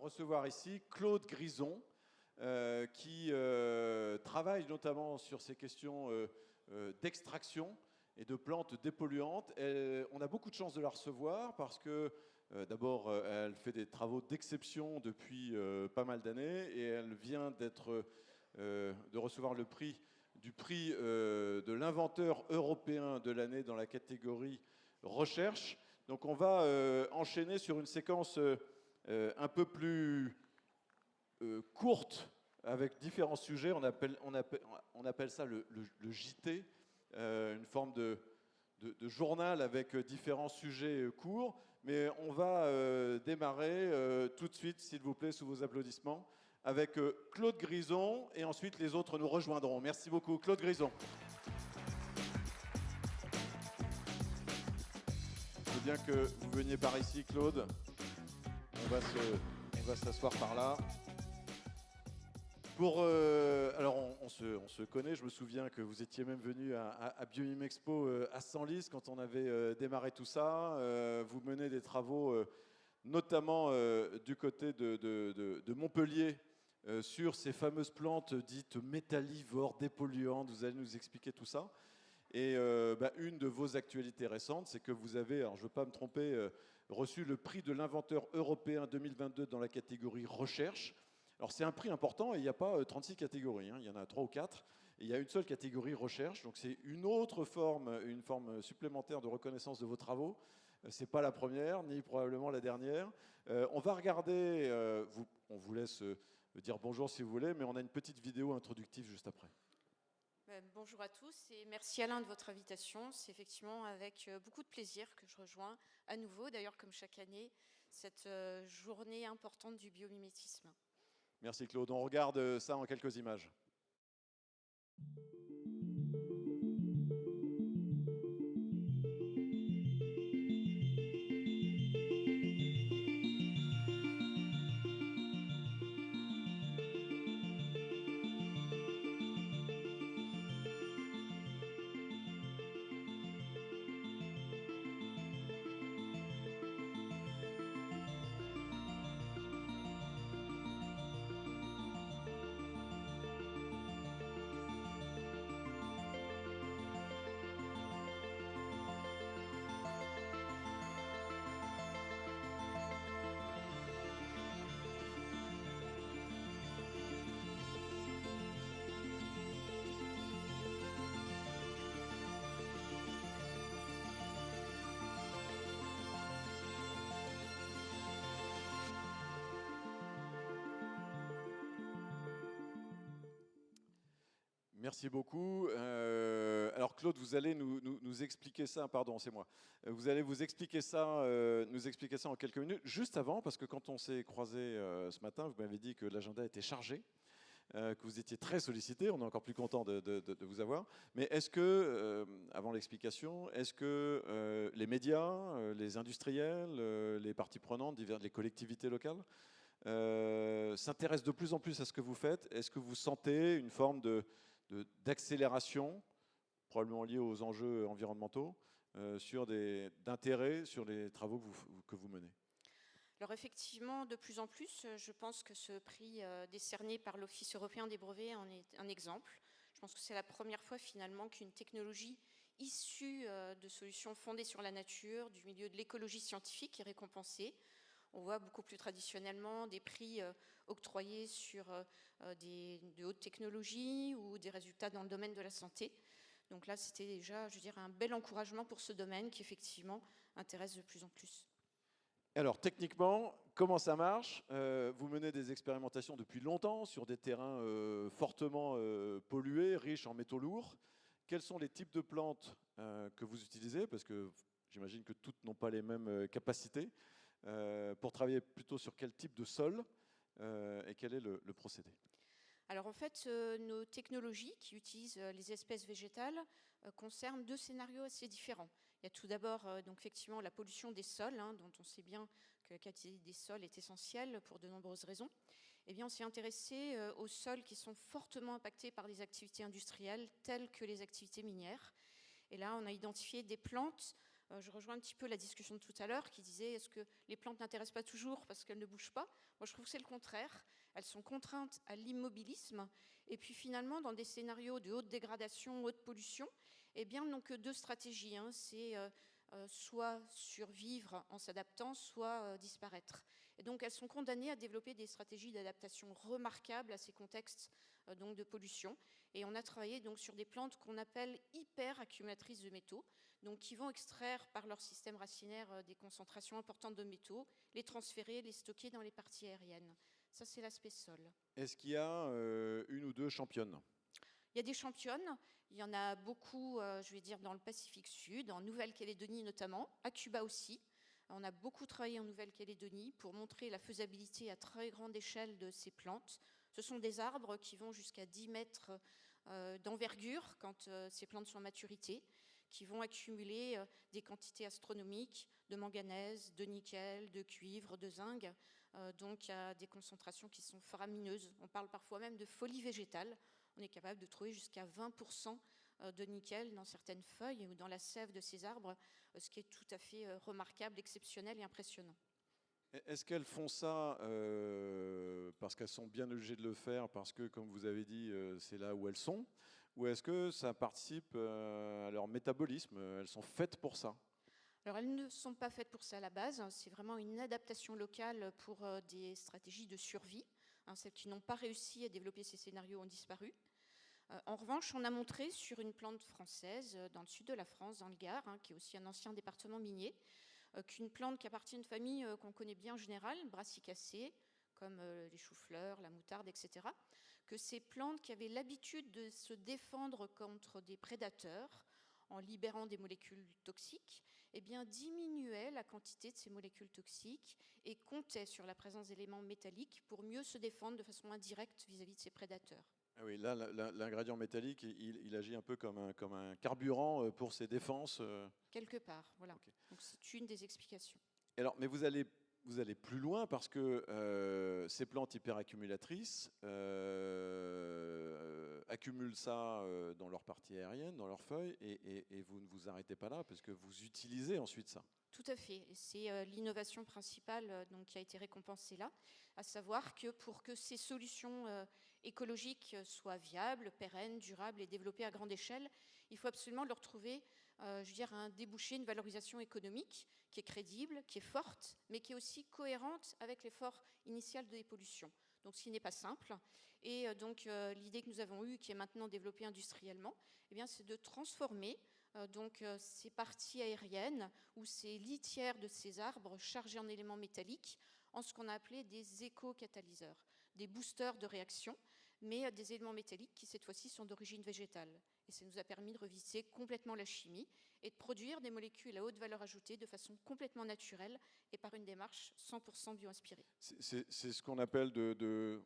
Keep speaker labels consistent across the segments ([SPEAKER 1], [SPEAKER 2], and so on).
[SPEAKER 1] recevoir ici Claude Grison, qui travaille notamment sur ces questions d'extraction et de plantes dépolluantes. On a beaucoup de chance de la recevoir parce que, d'abord, elle fait des travaux d'exception depuis pas mal d'années et elle vient de recevoir le prix de l'inventeur européen de l'année dans la catégorie recherche. Donc on va enchaîner sur une séquence un peu plus courte avec différents sujets. On appelle ça le JT, une forme de journal avec différents sujets courts. Mais on va démarrer tout de suite, s'il vous plaît, sous vos applaudissements, avec Claude Grison, et ensuite les autres nous rejoindront. Merci beaucoup. Claude Grison. Je veux bien que vous veniez par ici, Claude. On va s'asseoir par là. Alors, on se connaît. Je me souviens que vous étiez même venu à Bioimexpo à Senlis quand on avait démarré tout ça. Vous menez des travaux, notamment du côté de Montpellier, sur ces fameuses plantes dites métallivores, dépolluantes. Vous allez nous expliquer tout ça. Et une de vos actualités récentes, c'est que vous avez, alors je ne veux pas me tromper, reçu le prix de l'inventeur européen 2022 dans la catégorie recherche. Alors c'est un prix important et il n'y a pas 36 catégories, hein, il y en a 3 ou 4. Et il y a une seule catégorie recherche, donc c'est une autre forme, une forme supplémentaire de reconnaissance de vos travaux. Ce n'est pas la première, ni probablement la dernière. On va regarder, on vous laisse dire bonjour si vous voulez, mais on a une petite vidéo introductive juste après.
[SPEAKER 2] Bonjour à tous et merci Alain de votre invitation. C'est effectivement avec beaucoup de plaisir que je rejoins à nouveau, d'ailleurs comme chaque année, cette journée importante du biomimétisme.
[SPEAKER 1] Merci Claude. On regarde ça en quelques images. Merci beaucoup. Alors Claude, vous allez nous expliquer ça, pardon, c'est moi. Vous allez nous expliquer ça en quelques minutes. Juste avant, parce que quand on s'est croisés ce matin, vous m'avez dit que l'agenda était chargé, que vous étiez très sollicité. On est encore plus content de vous avoir. Mais est-ce que, avant l'explication, est-ce que les médias, les industriels, les parties prenantes, les collectivités locales s'intéressent de plus en plus à ce que vous faites? Est-ce que vous sentez une forme d'accélération, probablement liée aux enjeux environnementaux, d'intérêt sur les travaux que vous menez?
[SPEAKER 2] Alors effectivement, de plus en plus, je pense que ce prix décerné par l'Office européen des brevets en est un exemple. Je pense que c'est la première fois finalement qu'une technologie issue de solutions fondées sur la nature, du milieu de l'écologie scientifique est récompensée. On voit beaucoup plus traditionnellement des prix octroyés sur de hautes technologies ou des résultats dans le domaine de la santé. Donc là, c'était déjà, je dirais, un bel encouragement pour ce domaine qui, effectivement, intéresse de plus en plus.
[SPEAKER 1] Alors, techniquement, comment ça marche? Vous menez des expérimentations depuis longtemps sur des terrains fortement pollués, riches en métaux lourds. Quels sont les types de plantes que vous utilisez? Parce que j'imagine que toutes n'ont pas les mêmes capacités. Pour travailler plutôt sur quel type de sol et quel est le procédé?
[SPEAKER 2] Alors en fait, nos technologies qui utilisent les espèces végétales concernent deux scénarios assez différents. Il y a tout d'abord donc effectivement la pollution des sols, dont on sait bien que la qualité des sols est essentielle pour de nombreuses raisons. Eh bien, on s'est intéressé aux sols qui sont fortement impactés par des activités industrielles telles que les activités minières. Et là, on a identifié des plantes Je rejoins un petit peu la discussion de tout à l'heure qui disait est-ce que les plantes n'intéressent pas toujours parce qu'elles ne bougent pas? Moi, je trouve que c'est le contraire. Elles sont contraintes à l'immobilisme. Et puis finalement, dans des scénarios de haute dégradation, haute pollution, eh bien, n'ont que deux stratégies. C'est soit survivre en s'adaptant, soit disparaître. Et donc, elles sont condamnées à développer des stratégies d'adaptation remarquables à ces contextes donc de pollution. Et on a travaillé donc sur des plantes qu'on appelle hyper accumulatrices de métaux, donc qui vont extraire par leur système racinaire des concentrations importantes de métaux, les transférer, les stocker dans les parties aériennes. Ça, c'est l'aspect sol.
[SPEAKER 1] Est-ce qu'il y a une ou deux championnes?
[SPEAKER 2] Il y a des championnes, il y en a beaucoup, je vais dire, dans le Pacifique Sud, en Nouvelle-Calédonie notamment, à Cuba aussi. On a beaucoup travaillé en Nouvelle-Calédonie pour montrer la faisabilité à très grande échelle de ces plantes. Ce sont des arbres qui vont jusqu'à 10 mètres d'envergure quand ces plantes sont à maturité, qui vont accumuler des quantités astronomiques de manganèse, de nickel, de cuivre, de zinc, donc à des concentrations qui sont faramineuses. On parle parfois même de folie végétale. On est capable de trouver jusqu'à 20% de nickel dans certaines feuilles ou dans la sève de ces arbres, ce qui est tout à fait remarquable, exceptionnel et impressionnant.
[SPEAKER 1] Est-ce qu'elles font ça parce qu'elles sont bien obligées de le faire, parce que, comme vous avez dit, c'est là où elles sont, ou est-ce que ça participe à leur métabolisme? Elles sont faites pour ça?
[SPEAKER 2] Alors, elles ne sont pas faites pour ça à la base. C'est vraiment une adaptation locale pour des stratégies de survie. Celles qui n'ont pas réussi à développer ces scénarios ont disparu. En revanche, on a montré sur une plante française dans le sud de la France, dans le Gard, qui est aussi un ancien département minier, qu'une plante qui appartient à une famille qu'on connaît bien en général, brassicacées, comme les choux-fleurs, la moutarde, etc., que ces plantes qui avaient l'habitude de se défendre contre des prédateurs en libérant des molécules toxiques, eh bien, diminuaient la quantité de ces molécules toxiques et comptaient sur la présence d'éléments métalliques pour mieux se défendre de façon indirecte vis-à-vis de ces prédateurs.
[SPEAKER 1] Ah oui, là, l'ingrédient métallique, il agit un peu comme un carburant pour ses défenses.
[SPEAKER 2] Quelque part, voilà.
[SPEAKER 1] Okay.
[SPEAKER 2] Donc c'est une des explications.
[SPEAKER 1] Alors, mais vous allez plus loin parce que ces plantes hyperaccumulatrices accumulent ça dans leur partie aérienne, dans leurs feuilles, et vous ne vous arrêtez pas là parce que vous utilisez ensuite ça.
[SPEAKER 2] Tout à fait. Et c'est l'innovation principale donc, qui a été récompensée là, à savoir que pour que ces solutions écologiques soient viables, pérennes, durables et développées à grande échelle, il faut absolument leur trouver je veux dire, un débouché, une valorisation économique qui est crédible, qui est forte, mais qui est aussi cohérente avec l'effort initial de dépollution. Donc, ce qui n'est pas simple. Et donc, l'idée que nous avons eue, qui est maintenant développée industriellement, eh bien, c'est de transformer ces parties aériennes ou ces litières de ces arbres chargés en éléments métalliques en ce qu'on a appelé des éco-catalyseurs, des boosters de réaction, mais des éléments métalliques qui, cette fois-ci, sont d'origine végétale. Et ça nous a permis de revisiter complètement la chimie et de produire des molécules à haute valeur ajoutée de façon complètement naturelle et par une démarche 100% bio-inspirée.
[SPEAKER 1] C'est ce qu'on appelle,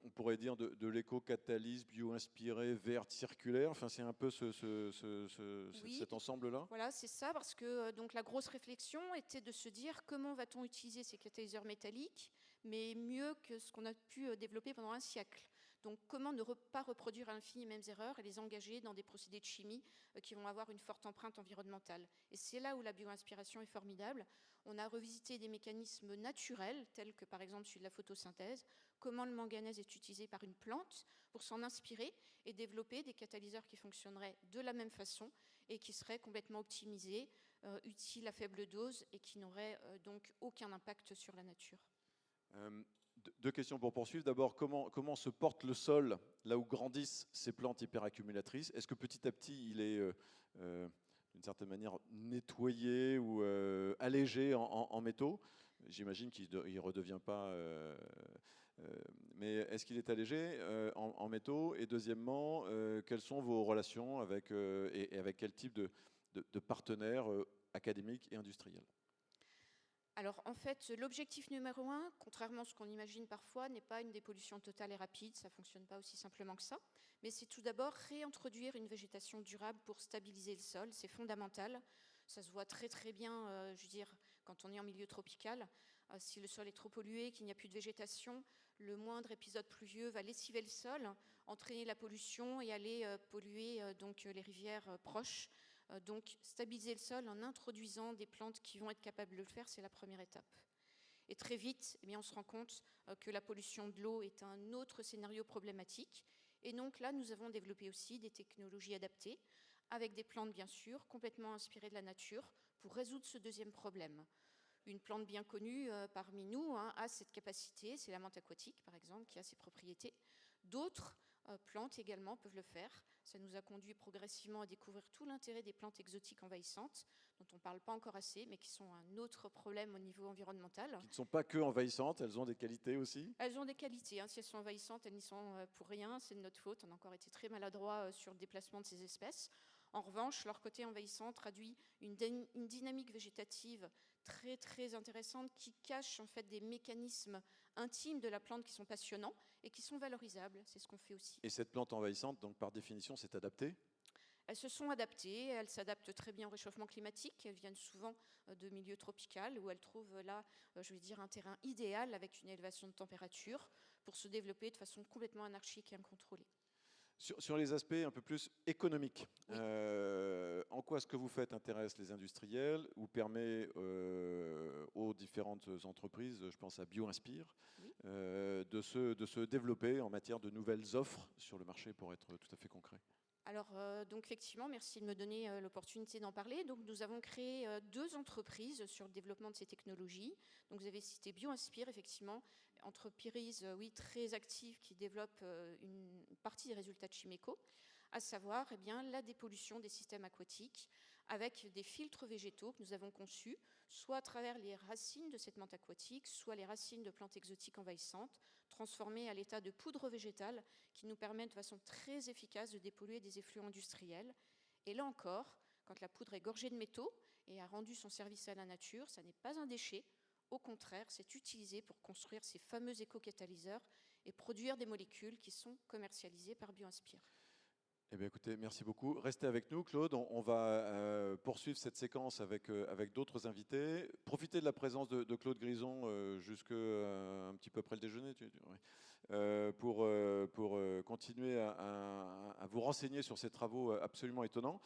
[SPEAKER 1] on pourrait dire, de l'éco-catalyse bio-inspirée, verte, circulaire. Enfin, c'est un peu
[SPEAKER 2] Oui,
[SPEAKER 1] cet ensemble-là.
[SPEAKER 2] Voilà, c'est ça, parce que donc, la grosse réflexion était de se dire comment va-t-on utiliser ces catalyseurs métalliques, mais mieux que ce qu'on a pu développer pendant un siècle. Donc, comment ne pas reproduire à l'infini les mêmes erreurs et les engager dans des procédés de chimie qui vont avoir une forte empreinte environnementale. Et c'est là où la bio-inspiration est formidable. On a revisité des mécanismes naturels, tels que par exemple celui de la photosynthèse, comment le manganèse est utilisé par une plante pour s'en inspirer et développer des catalyseurs qui fonctionneraient de la même façon et qui seraient complètement optimisés, utiles à faible dose et qui n'auraient donc aucun impact sur la nature.
[SPEAKER 1] Deux questions pour poursuivre. D'abord, comment se porte le sol là où grandissent ces plantes hyperaccumulatrices? Est-ce que petit à petit, il est d'une certaine manière nettoyé ou allégé en métaux? J'imagine qu'il ne redevient pas... mais est-ce qu'il est allégé en métaux? Et deuxièmement, quelles sont vos relations avec, et avec quel type de partenaires académiques et industriels?
[SPEAKER 2] Alors en fait, l'objectif numéro 1, contrairement à ce qu'on imagine parfois, n'est pas une dépollution totale et rapide, ça ne fonctionne pas aussi simplement que ça, mais c'est tout d'abord réintroduire une végétation durable pour stabiliser le sol, c'est fondamental. Ça se voit très très bien, je veux dire, quand on est en milieu tropical. Si le sol est trop pollué, qu'il n'y a plus de végétation, le moindre épisode pluvieux va lessiver le sol, entraîner la pollution et aller polluer donc les rivières proches. Donc stabiliser le sol en introduisant des plantes qui vont être capables de le faire, c'est la première étape. Et très vite, on se rend compte que la pollution de l'eau est un autre scénario problématique. Et donc là, nous avons développé aussi des technologies adaptées, avec des plantes bien sûr, complètement inspirées de la nature, pour résoudre ce deuxième problème. Une plante bien connue parmi nous a cette capacité, c'est la menthe aquatique par exemple, qui a ces propriétés. D'autres plantes également peuvent le faire. Ça nous a conduit progressivement à découvrir tout l'intérêt des plantes exotiques envahissantes, dont on ne parle pas encore assez, mais qui sont un autre problème au niveau environnemental.
[SPEAKER 1] Qui ne sont pas que envahissantes, elles ont des qualités aussi?
[SPEAKER 2] Elles ont des qualités. Si elles sont envahissantes, elles n'y sont pour rien. C'est de notre faute. On a encore été très maladroit sur le déplacement de ces espèces. En revanche, leur côté envahissant traduit une dynamique végétative très très intéressante qui cache en fait des mécanismes intimes de la plante qui sont passionnants et qui sont valorisables. C'est ce qu'on fait aussi.
[SPEAKER 1] Et cette plante envahissante, donc par définition, c'est adapté?
[SPEAKER 2] Elles se sont adaptées, elles s'adaptent très bien au réchauffement climatique, elles viennent souvent de milieux tropicaux où elles trouvent là, un terrain idéal avec une élévation de température pour se développer de façon complètement anarchique et incontrôlée.
[SPEAKER 1] Sur les aspects un peu plus économiques,
[SPEAKER 2] Oui.
[SPEAKER 1] en quoi ce que vous faites intéresse les industriels ou permet aux différentes entreprises, je pense à BioInspire,
[SPEAKER 2] Oui.
[SPEAKER 1] de se développer en matière de nouvelles offres sur le marché, pour être tout à fait concret?
[SPEAKER 2] Alors, donc effectivement, merci de me donner l'opportunité d'en parler. Donc, nous avons créé 2 entreprises sur le développement de ces technologies. Donc, vous avez cité BioInspire, effectivement, entreprise, oui, très active qui développe une partie des résultats de Chimeco, à savoir la dépollution des systèmes aquatiques avec des filtres végétaux que nous avons conçus, soit à travers les racines de cette menthe aquatique, soit les racines de plantes exotiques envahissantes, transformées à l'état de poudre végétale qui nous permettent de façon très efficace de dépolluer des effluents industriels. Et là encore, quand la poudre est gorgée de métaux et a rendu son service à la nature, ça n'est pas un déchet. Au contraire, c'est utilisé pour construire ces fameux éco-catalyseurs et produire des molécules qui sont commercialisées par BioInspire.
[SPEAKER 1] Eh bien, écoutez, merci beaucoup. Restez avec nous, Claude. On va poursuivre cette séquence avec d'autres invités. Profitez de la présence de Claude Grison jusqu'à un petit peu après le déjeuner, ouais. Pour continuer à vous renseigner sur ces travaux absolument étonnants.